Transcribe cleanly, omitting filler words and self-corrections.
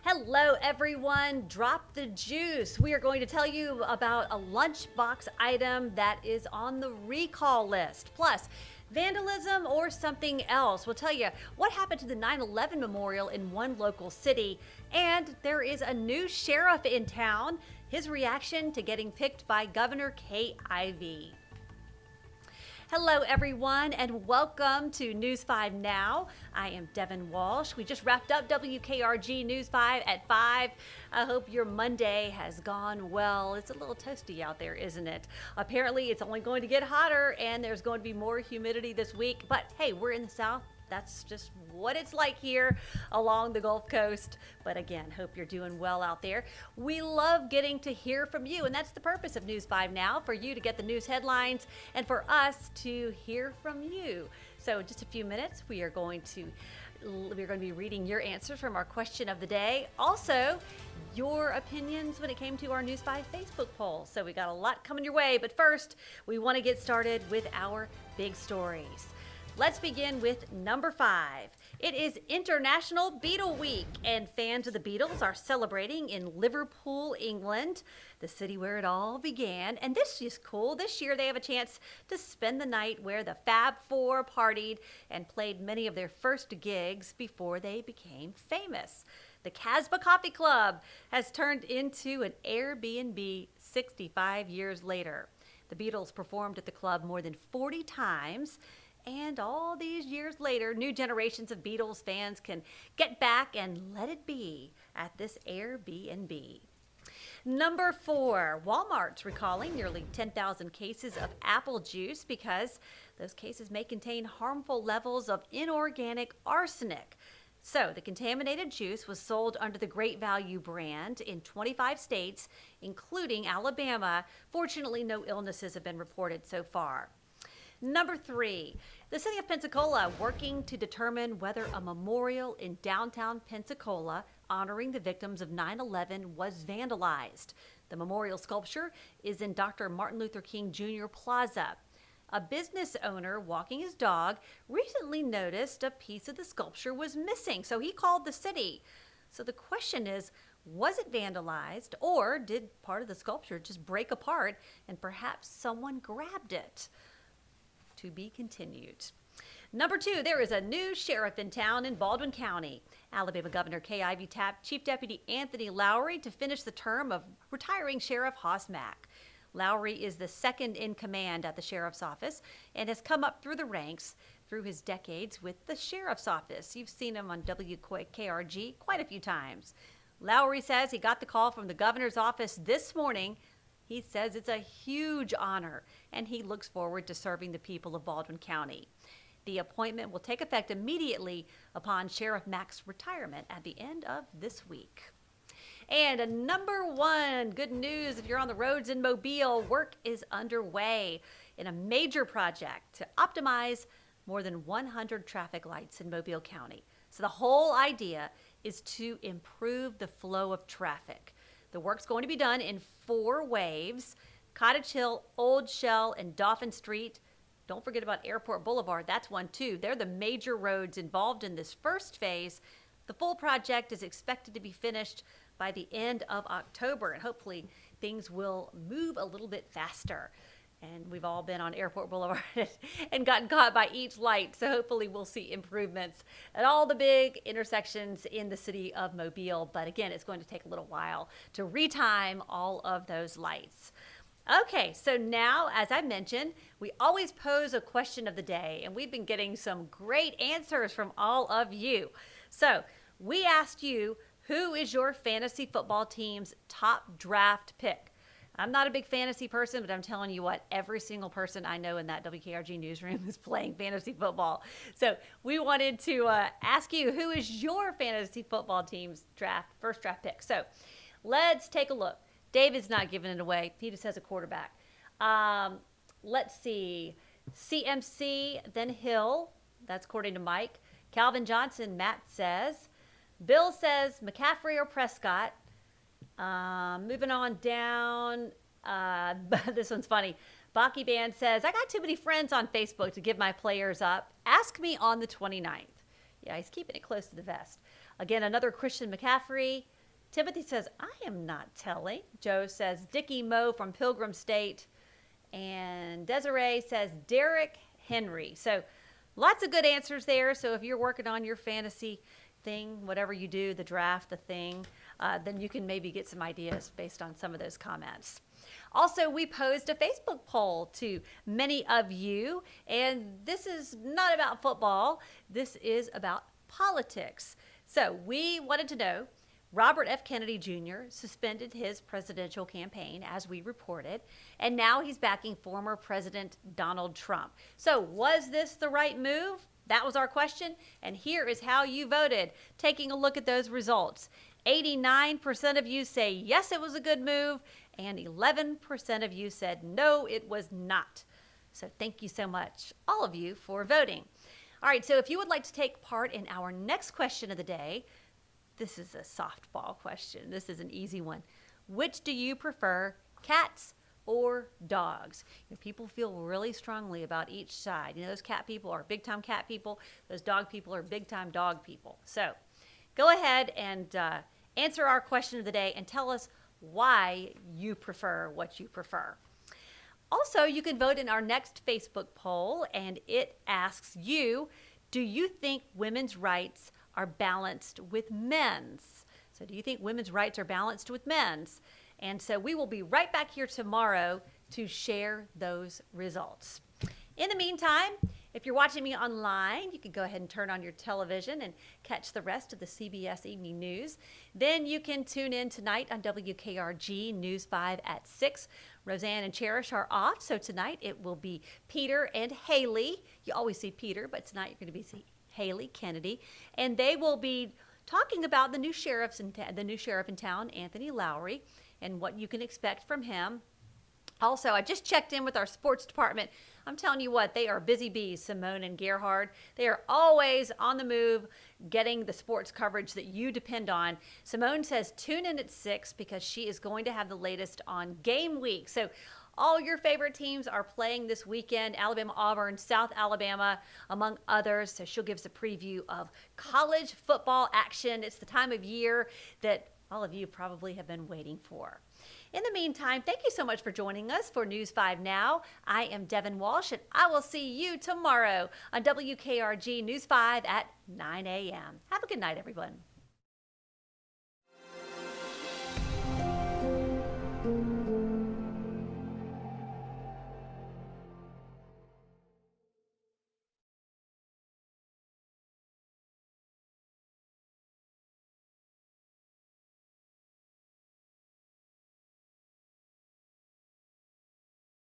Hello, everyone. Drop the juice. We are going to tell you about a lunchbox item that is on the recall list. Plus, vandalism or something else. We'll tell you what happened to the 9/11 memorial in one local city. And there is a new sheriff in town. His reaction to getting picked by Governor Kay Ivey. Hello, everyone, and welcome to News 5 Now. I am Devin Walsh. We just wrapped up WKRG News 5 at 5. I hope your Monday has gone well. It's a little toasty out there, isn't it? Apparently, it's only going to get hotter, and there's going to be more humidity this week. But hey, we're in the South. That's just what it's like here along the Gulf Coast. But again, hope you're doing well out there. We love getting to hear from you, and that's the purpose of News 5 Now, for you to get the news headlines and for us to hear from you. So in just a few minutes, we are going to be reading your answers from our question of the day. Also, your opinions when it came to our News 5 Facebook poll. So we got a lot coming your way, but first, we want to get started with our big stories. Let's begin with number 5. It is International Beatle Week, and fans of the Beatles are celebrating in Liverpool, England, the city where it all began. And this is cool. This year they have a chance to spend the night where the Fab Four partied and played many of their first gigs before they became famous. The Casbah Coffee Club has turned into an Airbnb 65 years later. The Beatles performed at the club more than 40 times. And all these years later, new generations of Beatles fans can get back and let it be at this Airbnb. Number 4, Walmart's recalling nearly 10,000 cases of apple juice because those cases may contain harmful levels of inorganic arsenic. So the contaminated juice was sold under the Great Value brand in 25 states, including Alabama. Fortunately, no illnesses have been reported so far. Number 3, the city of Pensacola working to determine whether a memorial in downtown Pensacola honoring the victims of 9/11 was vandalized. The memorial sculpture is in Dr. Martin Luther King Jr. Plaza. A business owner walking his dog recently noticed a piece of the sculpture was missing, so he called the city. So the question is, was it vandalized, or did part of the sculpture just break apart and perhaps someone grabbed it? To be continued. Number 2, there is a new sheriff in town in Baldwin County. Alabama Governor Kay Ivey tapped Chief Deputy Anthony Lowry to finish the term of retiring Sheriff Hoss Mack. Lowry is the second in command at the sheriff's office and has come up through the ranks through his decades with the sheriff's office. You've seen him on WKRG quite a few times. Lowry says he got the call from the governor's office this morning. He says it's a huge honor, and he looks forward to serving the people of Baldwin County. The appointment will take effect immediately upon Sheriff Mack's retirement at the end of this week. And number 1, good news, if you're on the roads in Mobile, work is underway in a major project to optimize more than 100 traffic lights in Mobile County. So the whole idea is to improve the flow of traffic. The work's going to be done in 4 waves: Cottage Hill, Old Shell, and Dauphin Street. Don't forget about Airport Boulevard. That's one too. They're the major roads involved in this first phase. The full project is expected to be finished by the end of October, and hopefully things will move a little bit faster. And we've all been on Airport Boulevard and gotten caught by each light. So hopefully we'll see improvements at all the big intersections in the city of Mobile. But again, it's going to take a little while to retime all of those lights. Okay, so now, as I mentioned, we always pose a question of the day, and we've been getting some great answers from all of you. So we asked you, who is your fantasy football team's top draft pick? I'm not a big fantasy person, but I'm telling you what, every single person I know in that WKRG newsroom is playing fantasy football. So we wanted to ask you, who is your fantasy football team's first draft pick? So let's take a look. David's not giving it away. He just has a quarterback. Let's see. CMC, then Hill. That's according to Mike. Calvin Johnson, Matt says. Bill says McCaffrey or Prescott. Moving on down, this one's funny. Baki Band says, I got too many friends on Facebook to give my players up. Ask me on the 29th. Yeah, he's keeping it close to the vest. Again, another Christian McCaffrey. Timothy says, I am not telling. Joe says, Dickie Moe from Pilgrim State. And Desiree says, Derek Henry. So lots of good answers there. So if you're working on your fantasy thing, whatever you do, the draft, the thing, then you can maybe get some ideas based on some of those comments. Also, we posed a Facebook poll to many of you, and this is not about football. This is about politics. So we wanted to know, Robert F. Kennedy Jr. suspended his presidential campaign, as we reported, and now he's backing former President Donald Trump. So was this the right move? That was our question, and here is how you voted. Taking a look at those results. 89% of you say yes, it was a good move, and 11% of you said no, it was not. So thank you so much, all of you, for voting. All right, so if you would like to take part in our next question of the day, this is a softball question. This is an easy one. Which do you prefer, cats or dogs? People feel really strongly about each side. Those cat people are big-time cat people. Those dog people are big-time dog people. So go ahead and answer our question of the day and tell us why you prefer what you prefer. Also, you can vote in our next Facebook poll, and it asks you, do you think women's rights are balanced with men's? So do you think women's rights are balanced with men's? And so we will be right back here tomorrow to share those results. In the meantime, if you're watching me online, you can go ahead and turn on your television and catch the rest of the CBS Evening News. Then you can tune in tonight on WKRG News 5 at 6. Roseanne and Cherish are off, so tonight it will be Peter and Haley. You always see Peter, but tonight you're going to be seeing Haley Kennedy, and they will be talking about the new sheriff in town, Anthony Lowry, and what you can expect from him. Also, I just checked in with our sports department. I'm telling you what, they are busy bees, Simone and Gerhard. They are always on the move, getting the sports coverage that you depend on. Simone says tune in at 6 because she is going to have the latest on game week. So all your favorite teams are playing this weekend, Alabama, Auburn, South Alabama, among others. So she'll give us a preview of college football action. It's the time of year that all of you probably have been waiting for. In the meantime, thank you so much for joining us for News 5 Now. I am Devin Walsh, and I will see you tomorrow on WKRG News 5 at 9 a.m. Have a good night, everyone.